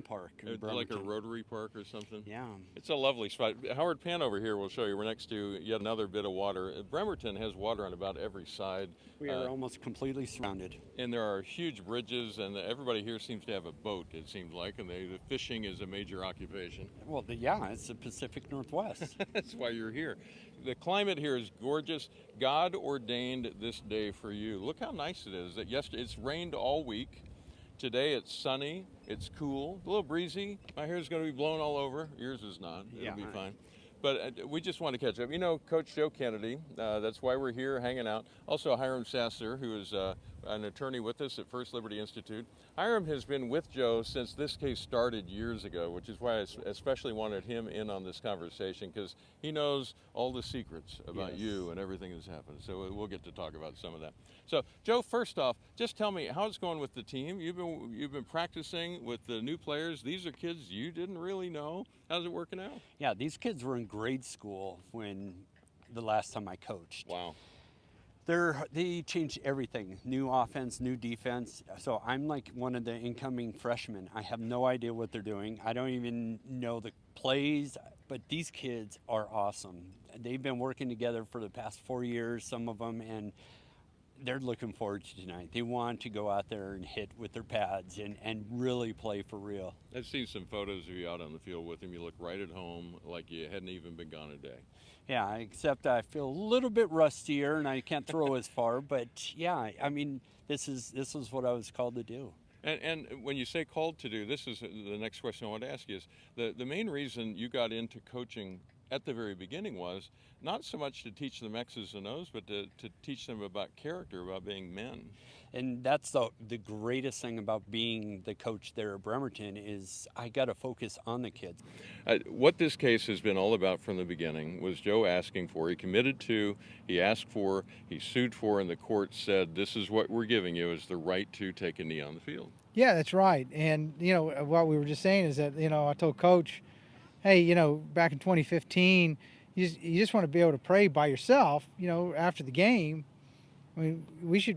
park in Like a Bremerton. Rotary Park or something. Yeah. It's a lovely spot. Howard Pan over here will show you. We're next to yet another bit of water. Bremerton has water on about every side. We are almost completely surrounded. And there are huge bridges, and everybody here seems to have a boat, it seems like, and the fishing is a major occupation. Well, yeah, it's the Pacific Northwest. That's why you're here. The climate here is gorgeous. God ordained this day for you. Look how nice it is. That yesterday it's rained all week. Today it's sunny, it's cool, a little breezy. My hair's going to be blown all over. Yours is not. It'll be fine. But we just want to catch up. You know, Coach Joe Kennedy, that's why we're here hanging out. Also, Hiram Sasser, who is an attorney with us at First Liberty Institute. Hiram has been with Joe since this case started years ago, which is why I especially wanted him in on this conversation, because he knows all the secrets about you and everything that's happened. So we'll get to talk about some of that. So, Joe, first off, just tell me how it's going with the team. You've been practicing with the new players. These are kids you didn't really know. How's it working out? Yeah, these kids were in grade school when the last time I coached. Wow. They changed everything. New offense, new defense. So I'm like one of the incoming freshmen. I have no idea what they're doing. I don't even know the plays, but these kids are awesome. They've been working together for the past 4 years, some of them, and they're looking forward to tonight. They want to go out there and hit with their pads and really play for real. I've seen some photos of you out on the field with them. You look right at home, like you hadn't even been gone a day. Yeah, except I feel a little bit rustier and I can't throw as far. But yeah, I mean, this is what I was called to do. And when you say called to do, this is the next question I want to ask you is, the main reason you got into coaching at the very beginning was not so much to teach them X's and O's, but to teach them about character, about being men. And that's the greatest thing about being the coach there at Bremerton is I got to focus on the kids. What this case has been all about from the beginning was Joe asking for, he committed to, he asked for, he sued for, and the court said, this is what we're giving you, is the right to take a knee on the field. Yeah, that's right. And, what we were just saying is that, I told Coach, hey, back in 2015, you just want to be able to pray by yourself, after the game. I mean,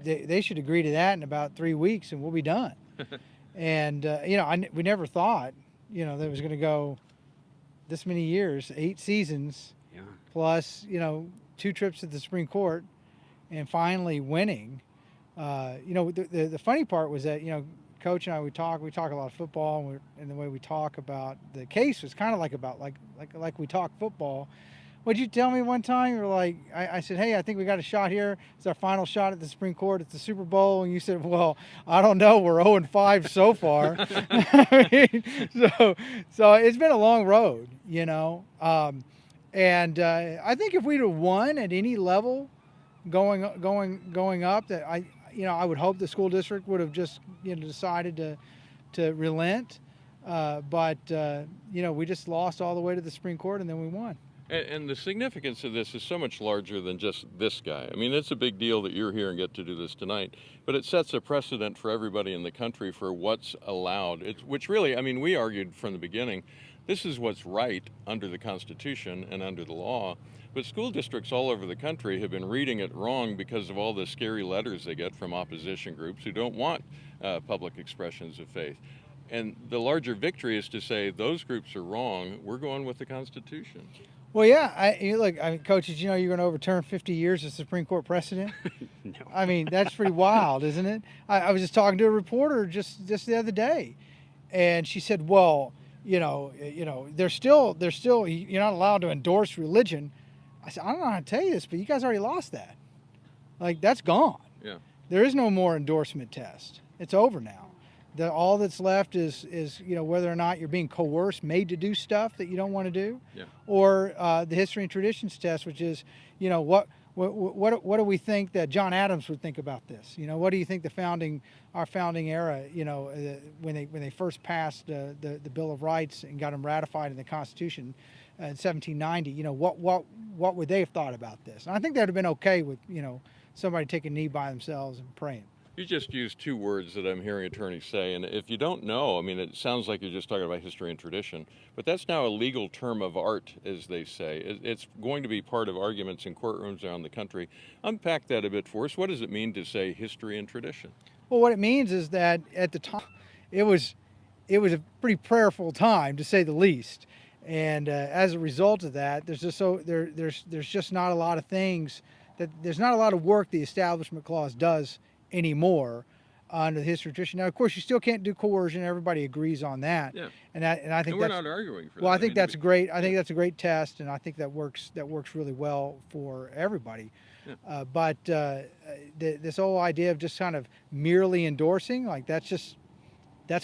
they should agree to that in about 3 weeks, and we'll be done. And we never thought, that it was going to go this many years, 8 seasons, plus 2 trips to the Supreme Court, and finally winning. The funny part was that Coach and I we talk a lot of football, and the way we talk about the case was kind of like we talk football. What'd you tell me one time? You were like, I said, hey, I think we got a shot here. It's our final shot at the Supreme Court. It's the Super Bowl. And you said, well, I don't know. We're 0-5 so far. So it's been a long road, and I think if we'd have won at any level going up, that I would hope the school district would have just decided to relent. But we just lost all the way to the Supreme Court, and then we won. And the significance of this is so much larger than just this guy. I mean, it's a big deal that you're here and get to do this tonight, but it sets a precedent for everybody in the country for what's allowed. Which really, I mean, we argued from the beginning, this is what's right under the Constitution and under the law, but school districts all over the country have been reading it wrong because of all the scary letters they get from opposition groups who don't want public expressions of faith. And the larger victory is to say those groups are wrong, we're going with the Constitution. Well, yeah, Coach, did you know you're going to overturn 50 years of Supreme Court precedent? No. I mean, that's pretty wild, isn't it? I was just talking to a reporter just the other day, and she said, well, they're still, you're not allowed to endorse religion. I said, I don't know how to tell you this, but you guys already lost that. Like, that's gone. Yeah. There is no more endorsement test. It's over now. All that's left is whether or not you're being coerced, made to do stuff that you don't want to do, or the history and traditions test, which is what do we think that John Adams would think about this? What do you think our founding era, when they first passed the Bill of Rights and got them ratified in the Constitution in 1790? What would they have thought about this? And I think that would have been okay with somebody taking a knee by themselves and praying. You just used 2 words that I'm hearing attorneys say, and if you don't know, I mean, it sounds like you're just talking about history and tradition, but that's now a legal term of art, as they say. It's going to be part of arguments in courtrooms around the country. Unpack that a bit for us. What does it mean to say history and tradition? Well, what it means is that at the time, it was it was a pretty prayerful time, to say the least. And as a result of that, there's just not a lot of things there's not a lot of work the Establishment Clause does anymore under the history of tradition. Now, of course, you still can't do coercion. Everybody agrees on that. Yeah. And I think we're that's, not arguing for well, that. I think that's great. I think that's a great test, and I think that works really well for everybody. Yeah. But this whole idea of just kind of merely endorsing, like that's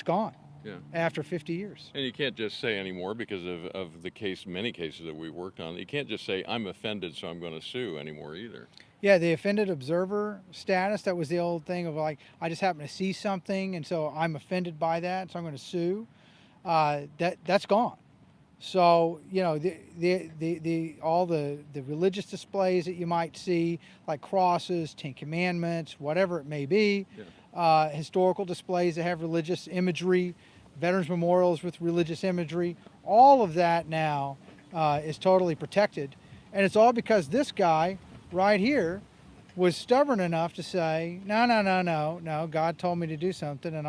gone. Yeah. After 50 years. And you can't just say anymore, because of many cases that we worked on, you can't just say, I'm offended, so I'm going to sue anymore either. Yeah, the offended observer status, that was the old thing of like, I just happen to see something and so I'm offended by that, so I'm going to sue. That's gone. So, you know, all the religious displays that you might see, like crosses, Ten Commandments, whatever it may be, historical displays that have religious imagery, veterans memorials with religious imagery, all of that now is totally protected. And it's all because this guy right here was stubborn enough to say, no, God told me to do something and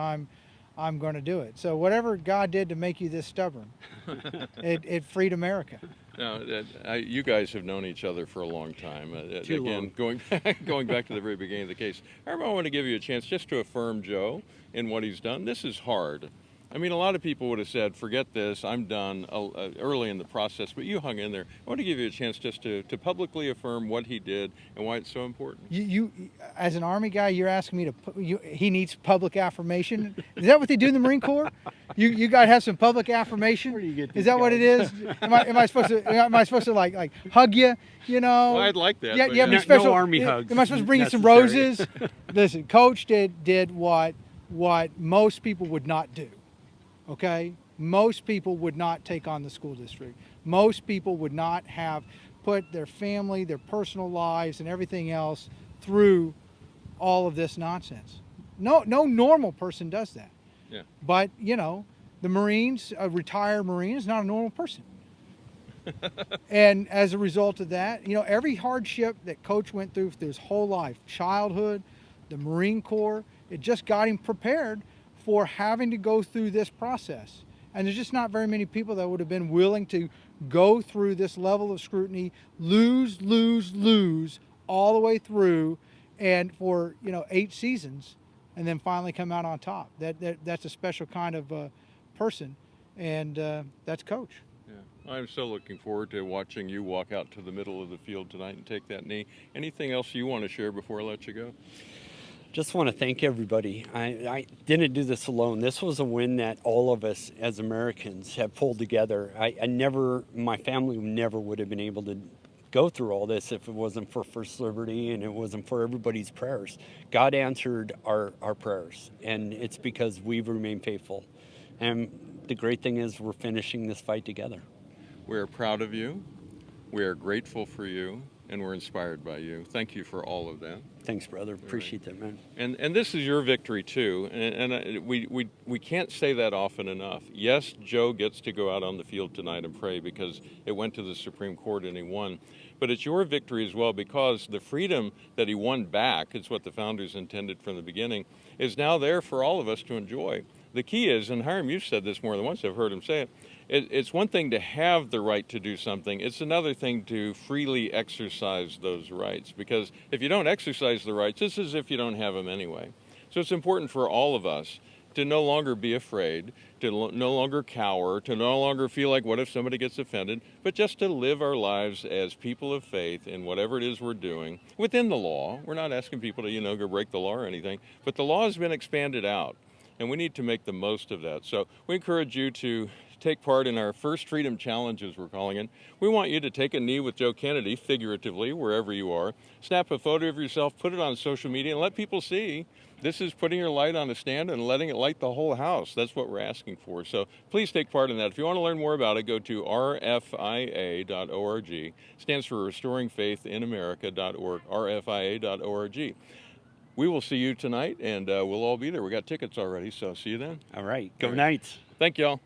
I'm going to do it. So whatever God did to make you this stubborn, it freed America. Now, you guys have known each other for a long time. Too Again, long. going back to the very beginning of the case, I want to give you a chance just to affirm Joe in what he's done. This is hard. I mean, a lot of people would have said, forget this, I'm done, early in the process, but you hung in there. I want to give you a chance just to publicly affirm what he did and why it's so important. You as an Army guy, you're asking me he needs public affirmation? Is that what they do in the Marine Corps? You got to have some public affirmation? Where do you get Is these that what guys? it is? Am I supposed to like hug you? You know? Well, I'd like that. Yeah, but you have any No special Army hugs Am I supposed to bring you some necessary. roses? Listen, Coach did what most people would not do. Okay? Most people would not take on the school district. Most people would not have put their family, their personal lives, and everything else through all of this nonsense. No normal person does that. Yeah. But, you know, the Marines, a retired Marine is not a normal person. And as a result of that, you know, every hardship that Coach went through his whole life, childhood, the Marine Corps, it just got him prepared for having to go through this process. And there's just not very many people that would have been willing to go through this level of scrutiny, lose all the way through, and for, you know, 8 seasons, and then finally come out on top. That's a special kind of person, and that's Coach. Yeah. I'm so looking forward to watching you walk out to the middle of the field tonight and take that knee. Anything else you want to share before I let you go? Just want to thank everybody. I didn't do this alone. This was a win that all of us as Americans have pulled together. My family never would have been able to go through all this if it wasn't for First Liberty and it wasn't for everybody's prayers. God answered our prayers, and it's because we've remained faithful. And the great thing is we're finishing this fight together. We're proud of you. We are grateful for you, and we're inspired by you. Thank you for all of that. Thanks, brother. Appreciate that, man. And this is your victory too, and we can't say that often enough. Yes, Joe gets to go out on the field tonight and pray because it went to the Supreme Court and he won. But it's your victory as well, because the freedom that he won back, it's what the founders intended from the beginning, is now there for all of us to enjoy. The key is, and Hiram, you've said this more than once, I've heard him say it, it's one thing to have the right to do something. It's another thing to freely exercise those rights, because if you don't exercise the rights, it's as if you don't have them anyway. So it's important for all of us to no longer be afraid, to no longer cower, to no longer feel like, what if somebody gets offended, but just to live our lives as people of faith in whatever it is we're doing within the law. We're not asking people to, go break the law or anything, but the law has been expanded out, and we need to make the most of that. So we encourage you to take part in our first Freedom Challenge, as we're calling it. We want you to take a knee with Joe Kennedy, figuratively, wherever you are. Snap a photo of yourself, put it on social media, and let people see this is putting your light on a stand and letting it light the whole house. That's what we're asking for. So please take part in that. If you want to learn more about it, go to rfia.org. Stands for Restoring Faith in America.org, rfia.org. We will see you tonight, and we'll all be there. We got tickets already, so see you then. All right. Go Knights. Thank y'all.